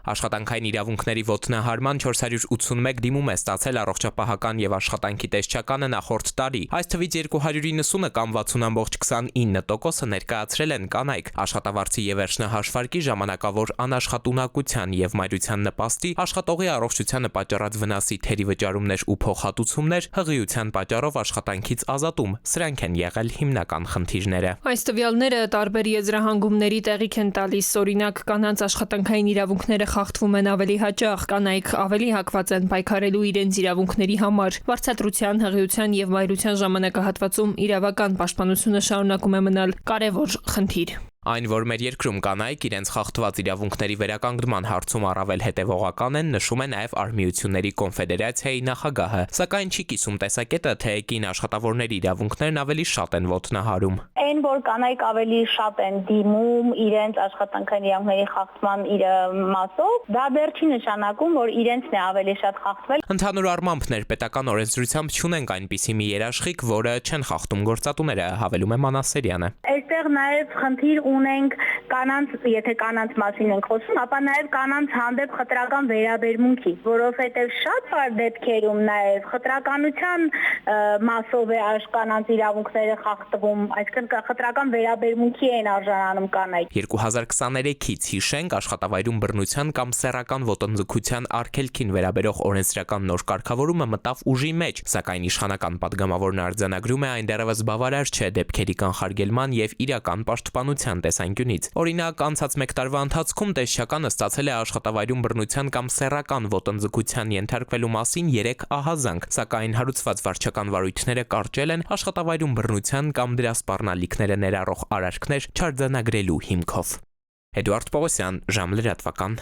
Աշխատանքային իրավունքների ոտնահարման 481 դիմում է ստացել առողջապահական եւ աշխատանքի տեսչականը նախորդ տարի։ Այս թվից 290-ը կամ 60.29%-ը ներկայացրել են կանայք։ Աշխատավարձի եւ վերջնահաշվարկի ժամանակավոր անաշխատունակության եւ մայրության նպաստի, աշխատողի առողջությանը պատճառած վնասի թերի վճարումներ ու փոխհատուցումներ, հղիության պատճառով աշխատանքից ազատում։ Սրանք են եղել հիմնական խնդիրները։ Այս տվյալները տարբեր եզրահանգումների տեղիք են տալիս, օրինակ կանանց աշխատանքային իրավունքները խախտվում են ավելի հաճախ, կանայք ավելի հակված են պայքարելու իրենց իրավունքների համար։ Վարձատրության, հղիության եւ մայրության ժամանակահատվածում իրավական պաշտպանությունը շարունակում է մնալ կարևոր խնդիր։ Այն, որ մեր երկրում կանայք իրենց խախտված իրավունքների վերականգնման հարցում առավել հետևողական են, նշում է նաև Արմիությունների կոնֆեդերացիայի նախագահը, սակայն չի կիսում տեսակետը, թե կին աշխատավորների իրավունքներն ավելի շատ են ոտնահարում։ Այն, որ կանայք ավելի շատ են դիմում իրենց աշխատանքային իրավունքների խախտման մասով, դա դեռ չի նշանակում, որ իրենցն է ավելի շատ խախտվել։ Ընդհանուր առմամբ ներպետական օրենսդրությամբ չունենք այնպիսի մի երաշխիք, որը չեն խախտում գործատուները, հավելում է Մանասերյանը։ Այստեղ նաև խնդիր ունենք կանանց, եթե կանանց մասին ենք խոսում, ապա նաև կանանց հանդեպ խտրական վերաբերմունքի, որովհետև շատ բար դեպքերում նաև խտրականության մասով է կանանց իրավունքները խախտվում, այսինքն խտրական վերաբերմունքի են արժանանում կանայք։ 2023-ից հիշենք աշխատավայրում բռնության կամ սեռական ոտնձգության արգելքին վերաբերող օրենսդրական նոր կարգավորումը մտավ ուժի մեջ, սակայն իշխանական падգամավորն արձանագրում է այն դեռևս բավարար չէ դեպքերի կանխարգելման եւ իրական պաշտպանության տեսանկյունից։ Օրինակ, անցած մեկ տարվա ընթացքում տեսչականը ստացել է աշխատավայրում բռնության կամ սեռական ոտնձգության ենթարկվելու մասին 3 ահազանգ, սակայն հարուցված վարչական վարույթները կարճել են աշխատավայրում բռնության կամ դրա սպառնալիքները ներառող արարքներ չարձանագրելու հիմքով։ Էդուարդ Պողոսյան, Ժամ լրատվական։